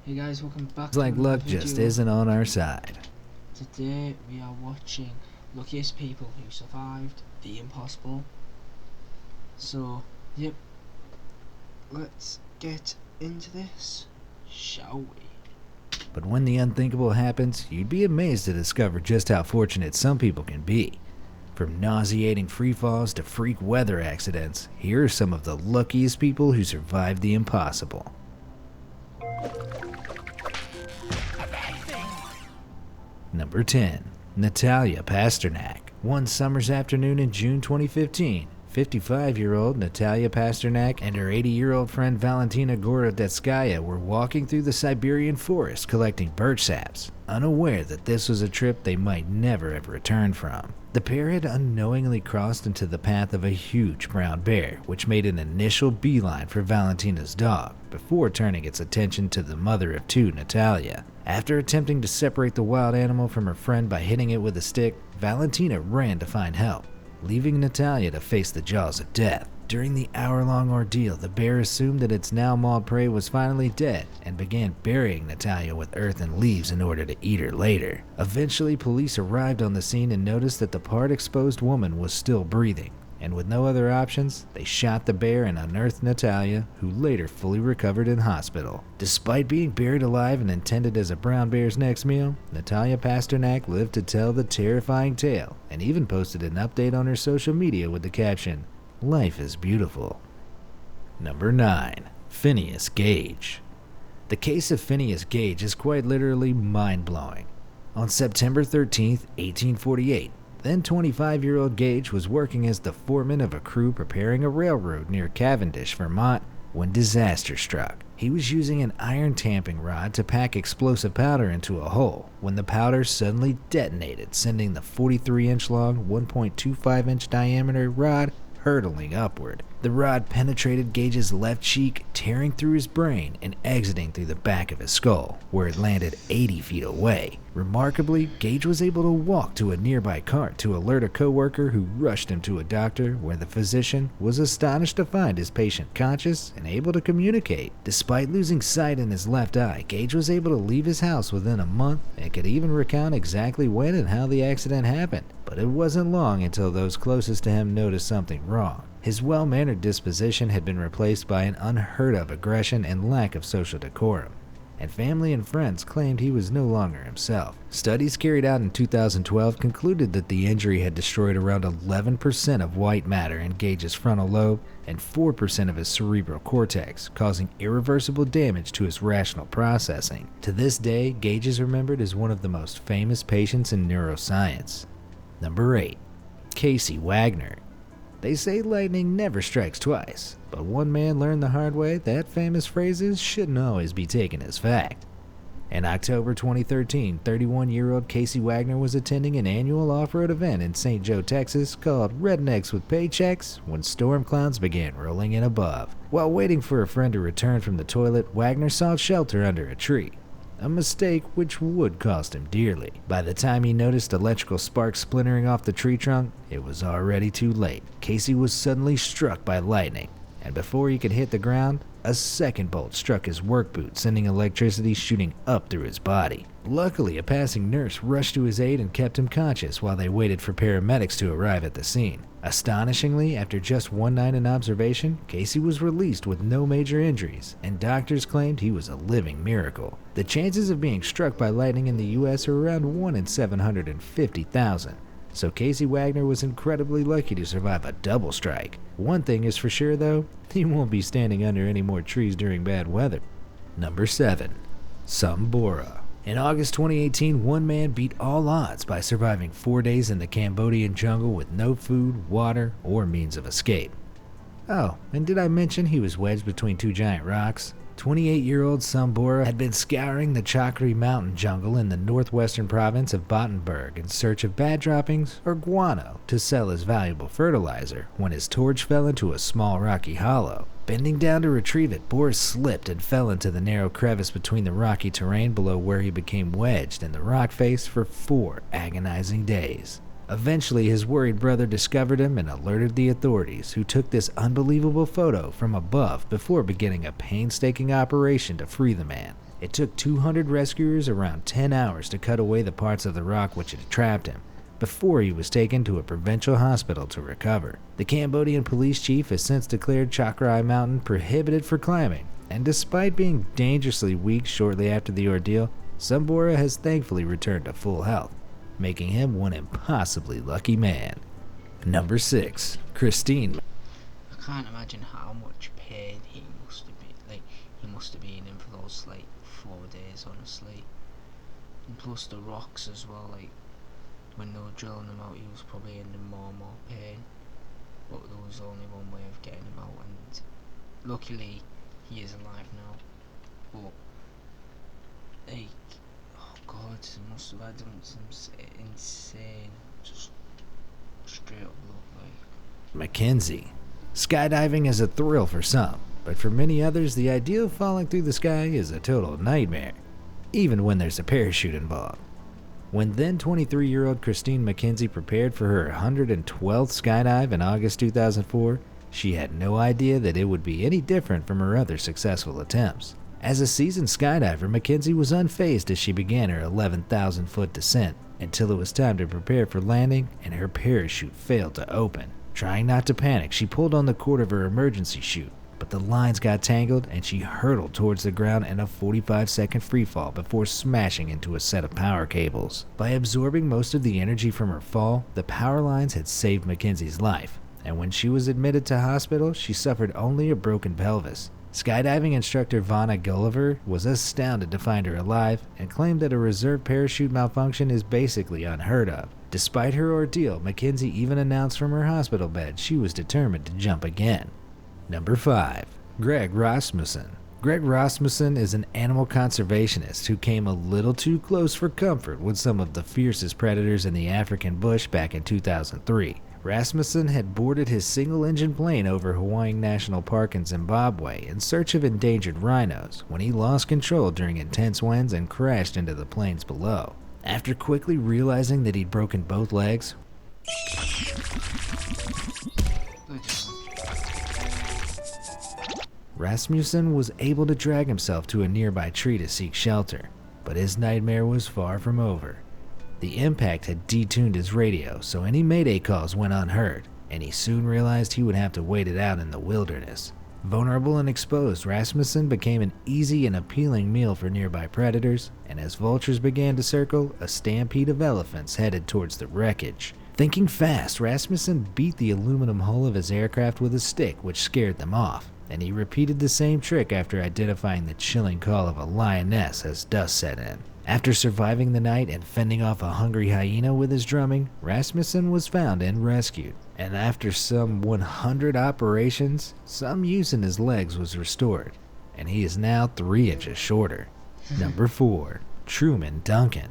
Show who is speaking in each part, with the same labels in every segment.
Speaker 1: Hey guys, welcome back
Speaker 2: It's
Speaker 1: to
Speaker 2: like
Speaker 1: another
Speaker 2: luck
Speaker 1: video.
Speaker 2: just isn't on our side.
Speaker 1: Today we are watching Luckiest People Who Survived the Impossible. So, yep, let's get into this, shall we?
Speaker 2: But when the unthinkable happens, you'd be amazed to discover just how fortunate some people can be. From nauseating free falls to freak weather accidents, here are some of the luckiest people who survived the impossible. Number 10. Natalia Pasternak. One summer's afternoon in June 2015, 55-year-old Natalia Pasternak and her 80-year-old friend Valentina Gorodetskaya were walking through the Siberian forest collecting birch saps, unaware that this was a trip they might never have returned from. The pair had unknowingly crossed into the path of a huge brown bear, which made an initial beeline for Valentina's dog, before turning its attention to the mother of two, Natalia. After attempting to separate the wild animal from her friend by hitting it with a stick, Valentina ran to find help, leaving Natalia to face the jaws of death. During the hour-long ordeal, the bear assumed that its now-mauled prey was finally dead and began burying Natalia with earth and leaves in order to eat her later. Eventually, police arrived on the scene and noticed that the part-exposed woman was still breathing, and with no other options, they shot the bear and unearthed Natalia, who later fully recovered in hospital. Despite being buried alive and intended as a brown bear's next meal, Natalia Pasternak lived to tell the terrifying tale and even posted an update on her social media with the caption, "Life is beautiful." Number 9. Phineas Gage. The case of Phineas Gage is quite literally mind-blowing. On September 13, 1848, then 25-year-old Gage was working as the foreman of a crew preparing a railroad near Cavendish, Vermont, when disaster struck. He was using an iron tamping rod to pack explosive powder into a hole when the powder suddenly detonated, sending the 43-inch long, 1.25-inch diameter rod hurtling upward. The rod penetrated Gage's left cheek, tearing through his brain and exiting through the back of his skull, where it landed 80 feet away. Remarkably, Gage was able to walk to a nearby cart to alert a coworker who rushed him to a doctor, where the physician was astonished to find his patient conscious and able to communicate. Despite losing sight in his left eye, Gage was able to leave his house within a month and could even recount exactly when and how the accident happened. But it wasn't long until those closest to him noticed something wrong. His well-mannered disposition had been replaced by an unheard-of aggression and lack of social decorum, and family and friends claimed he was no longer himself. Studies carried out in 2012 concluded that the injury had destroyed around 11% of white matter in Gage's frontal lobe and 4% of his cerebral cortex, causing irreversible damage to his rational processing. To this day, Gage is remembered as one of the most famous patients in neuroscience. Number 8. Casey Wagner. They say lightning never strikes twice, but one man learned the hard way that famous phrases shouldn't always be taken as fact. In October 2013, 31-year-old Casey Wagner was attending an annual off-road event in St. Joe, Texas called Rednecks with Paychecks when storm clouds began rolling in above. While waiting for a friend to return from the toilet, Wagner sought shelter under a tree, a mistake which would cost him dearly. By the time he noticed electrical sparks splintering off the tree trunk, it was already too late. Casey was suddenly struck by lightning, and before he could hit the ground, a second bolt struck his work boot, sending electricity shooting up through his body. Luckily, a passing nurse rushed to his aid and kept him conscious while they waited for paramedics to arrive at the scene. Astonishingly, after just one night in observation, Casey was released with no major injuries, and doctors claimed he was a living miracle. The chances of being struck by lightning in the US are around 1 in 750,000. So Casey Wagner was incredibly lucky to survive a double strike. One thing is for sure though, he won't be standing under any more trees during bad weather. Number 7. Sambora. In August 2018, one man beat all odds by surviving 4 days in the Cambodian jungle with no food, water, or means of escape. Oh, and did I mention he was wedged between two giant rocks? 28-year-old Sambora had been scouring the Chakri mountain jungle in the northwestern province of Battenberg in search of bad droppings or guano to sell as valuable fertilizer when his torch fell into a small rocky hollow. Bending down to retrieve it, Boris slipped and fell into the narrow crevice between the rocky terrain below, where he became wedged in the rock face for 4 agonizing days. Eventually, his worried brother discovered him and alerted the authorities, who took this unbelievable photo from above before beginning a painstaking operation to free the man. It took 200 rescuers around 10 hours to cut away the parts of the rock which had trapped him, before he was taken to a provincial hospital to recover. The Cambodian police chief has since declared Chakrai Mountain prohibited for climbing, and despite being dangerously weak shortly after the ordeal, Sambora has thankfully returned to full health, making him one impossibly lucky man. Number 6. Christine.
Speaker 1: I can't imagine how much pain he must have been. He must have been in for those 4 days, honestly. And plus the rocks as well. When they were drilling him out, he was probably in more and more pain. But there was only one way of getting him out, and luckily he is alive now. But oh god, he must have had some insane, just straight up luck.
Speaker 2: Mackenzie. Skydiving is a thrill for some, but for many others, the idea of falling through the sky is a total nightmare, even when there's a parachute involved. When then 23-year-old Christine Mackenzie prepared for her 112th skydive in August 2004, she had no idea that it would be any different from her other successful attempts. As a seasoned skydiver, Mackenzie was unfazed as she began her 11,000-foot descent until it was time to prepare for landing and her parachute failed to open. Trying not to panic, she pulled on the cord of her emergency chute, but the lines got tangled and she hurtled towards the ground in a 45-second freefall before smashing into a set of power cables. By absorbing most of the energy from her fall, the power lines had saved Mackenzie's life, and when she was admitted to hospital, she suffered only a broken pelvis. Skydiving instructor Vanna Gulliver was astounded to find her alive and claimed that a reserve parachute malfunction is basically unheard of. Despite her ordeal, Mackenzie even announced from her hospital bed she was determined to jump again. Number 5. Greg Rasmussen. Greg Rasmussen is an animal conservationist who came a little too close for comfort with some of the fiercest predators in the African bush back in 2003. Rasmussen had boarded his single-engine plane over Hawaiian National Park in Zimbabwe in search of endangered rhinos when he lost control during intense winds and crashed into the plains below. After quickly realizing that he'd broken both legs, Rasmussen was able to drag himself to a nearby tree to seek shelter, but his nightmare was far from over. The impact had detuned his radio, so any mayday calls went unheard, and he soon realized he would have to wait it out in the wilderness. Vulnerable and exposed, Rasmussen became an easy and appealing meal for nearby predators, and as vultures began to circle, a stampede of elephants headed towards the wreckage. Thinking fast, Rasmussen beat the aluminum hull of his aircraft with a stick, which scared them off, and he repeated the same trick after identifying the chilling call of a lioness as dusk set in. After surviving the night and fending off a hungry hyena with his drumming, Rasmussen was found and rescued, and after some 100 operations, some use in his legs was restored, and he is now 3 inches shorter. Number 4. Truman Duncan.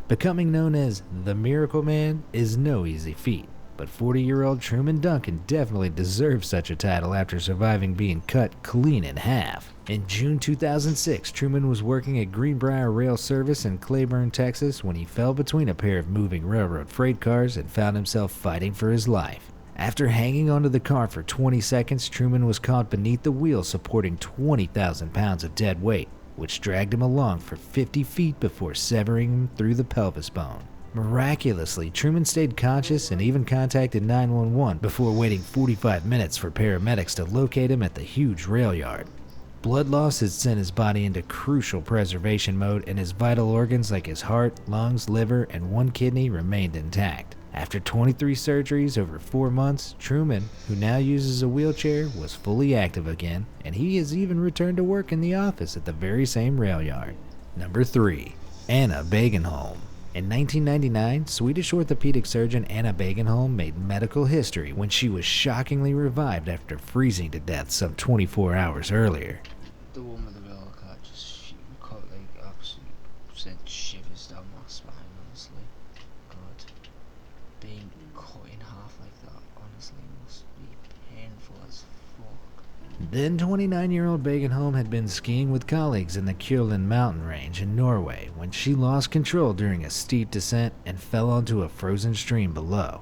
Speaker 2: Becoming known as the Miracle Man is no easy feat, but 40-year-old Truman Duncan definitely deserves such a title after surviving being cut clean in half. In June 2006, Truman was working at Greenbrier Rail Service in Claiborne, Texas, when he fell between a pair of moving railroad freight cars and found himself fighting for his life. After hanging onto the car for 20 seconds, Truman was caught beneath the wheel supporting 20,000 pounds of dead weight, which dragged him along for 50 feet before severing him through the pelvis bone. Miraculously, Truman stayed conscious and even contacted 911 before waiting 45 minutes for paramedics to locate him at the huge rail yard. Blood loss had sent his body into crucial preservation mode, and his vital organs like his heart, lungs, liver, and 1 kidney remained intact. After 23 surgeries over 4 months, Truman, who now uses a wheelchair, was fully active again, and he has even returned to work in the office at the very same rail yard. Number 3. Anna Bagenholm. In 1999, Swedish orthopedic surgeon Anna Bagenholm made medical history when she was shockingly revived after freezing to death some 24 hours earlier.
Speaker 1: The one with the rail car just caught absolute sent shivers down my spine, honestly. God, being cut in half like that honestly must be painful as fuck.
Speaker 2: Then 29-year-old Begenholm had been skiing with colleagues in the Kjolland mountain range in Norway when she lost control during a steep descent and fell onto a frozen stream below.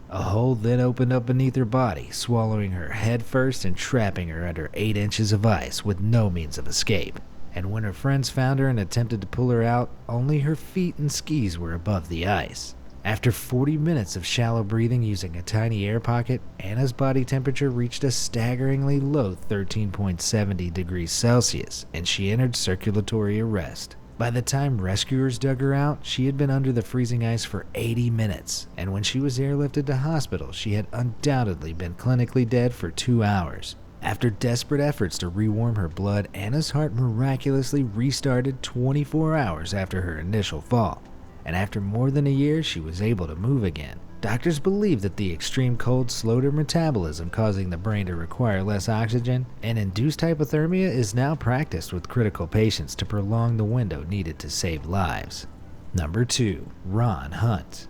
Speaker 2: A hole then opened up beneath her body, swallowing her head first and trapping her under 8 inches of ice with no means of escape. And when her friends found her and attempted to pull her out, only her feet and skis were above the ice. After 40 minutes of shallow breathing using a tiny air pocket, Anna's body temperature reached a staggeringly low 13.70 degrees Celsius, and she entered circulatory arrest. By the time rescuers dug her out, she had been under the freezing ice for 80 minutes, and when she was airlifted to hospital, she had undoubtedly been clinically dead for 2 hours. After desperate efforts to rewarm her blood, Anna's heart miraculously restarted 24 hours after her initial fall. And after more than a year, she was able to move again. Doctors believe that the extreme cold slowed her metabolism, causing the brain to require less oxygen, and induced hypothermia is now practiced with critical patients to prolong the window needed to save lives. Number 2. Ron Hunt.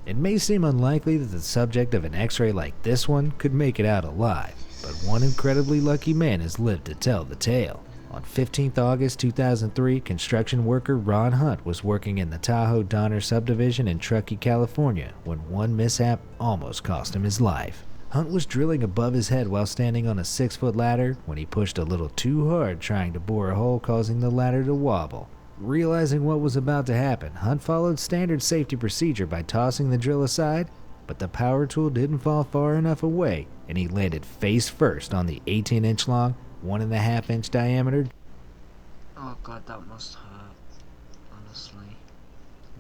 Speaker 2: It may seem unlikely that the subject of an x-ray like this one could make it out alive, but one incredibly lucky man has lived to tell the tale. On 15th August 2003, construction worker Ron Hunt was working in the Tahoe Donner subdivision in Truckee, California, when one mishap almost cost him his life. Hunt was drilling above his head while standing on a 6-foot ladder when he pushed a little too hard trying to bore a hole, causing the ladder to wobble. Realizing what was about to happen, Hunt followed standard safety procedure by tossing the drill aside, but the power tool didn't fall far enough away, and he landed face first on the 18-inch long, 1.5-inch diameter.
Speaker 1: Oh god, that must hurt, honestly,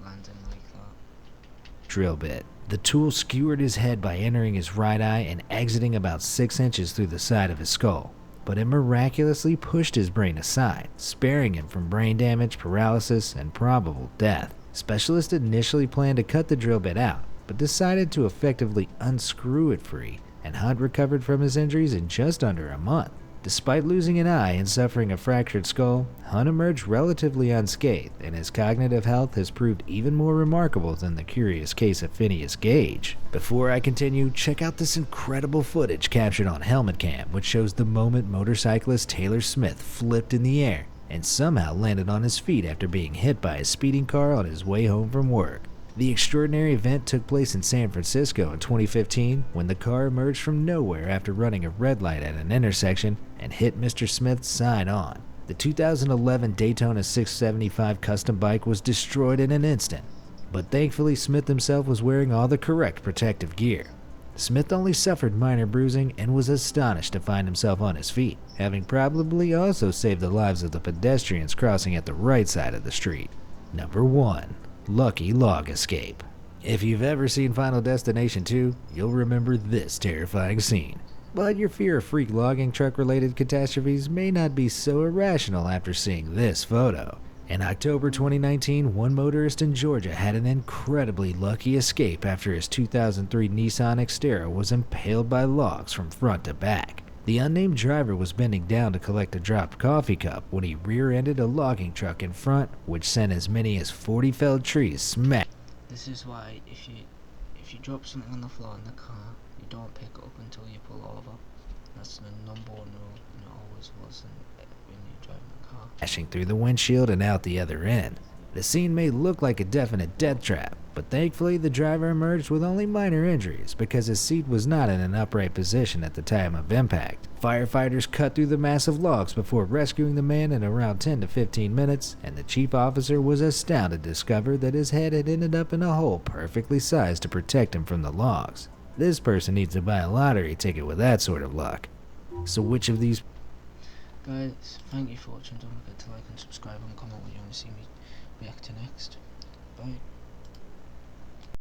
Speaker 1: landing like that.
Speaker 2: Drill bit. The tool skewered his head by entering his right eye and exiting about 6 inches through the side of his skull, but it miraculously pushed his brain aside, sparing him from brain damage, paralysis, and probable death. Specialists initially planned to cut the drill bit out, but decided to effectively unscrew it free, and Hunt recovered from his injuries in just under a month. Despite losing an eye and suffering a fractured skull, Hunt emerged relatively unscathed, and his cognitive health has proved even more remarkable than the curious case of Phineas Gage. Before I continue, check out this incredible footage captured on helmet cam, which shows the moment motorcyclist Taylor Smith flipped in the air and somehow landed on his feet after being hit by a speeding car on his way home from work. The extraordinary event took place in San Francisco in 2015 when the car emerged from nowhere after running a red light at an intersection and hit Mr. Smith side on. The 2011 Daytona 675 custom bike was destroyed in an instant, but thankfully Smith himself was wearing all the correct protective gear. Smith only suffered minor bruising and was astonished to find himself on his feet, having probably also saved the lives of the pedestrians crossing at the right side of the street. Number 1. Lucky log escape. If you've ever seen Final Destination 2, you'll remember this terrifying scene. But your fear of freak logging truck related catastrophes may not be so irrational after seeing this photo. In October 2019, one motorist in Georgia had an incredibly lucky escape after his 2003 Nissan Xterra was impaled by logs from front to back. The unnamed driver was bending down to collect a dropped coffee cup when he rear-ended a logging truck in front, which sent as many as 40 felled trees smack.
Speaker 1: This is why if you drop something on the floor in the car, you don't pick it up until you pull over. That's the number one rule, and it always was when you're driving a car.
Speaker 2: Crashing through the windshield and out the other end. The scene may look like a definite death trap, but thankfully the driver emerged with only minor injuries because his seat was not in an upright position at the time of impact. Firefighters cut through the massive logs before rescuing the man in around 10 to 15 minutes, and the chief officer was astounded to discover that his head had ended up in a hole perfectly sized to protect him from the logs. This person needs to buy a lottery ticket with that sort of luck. So which of these...
Speaker 1: Guys, thank you for watching. Don't forget to like and subscribe and comment what you want to see me react to next.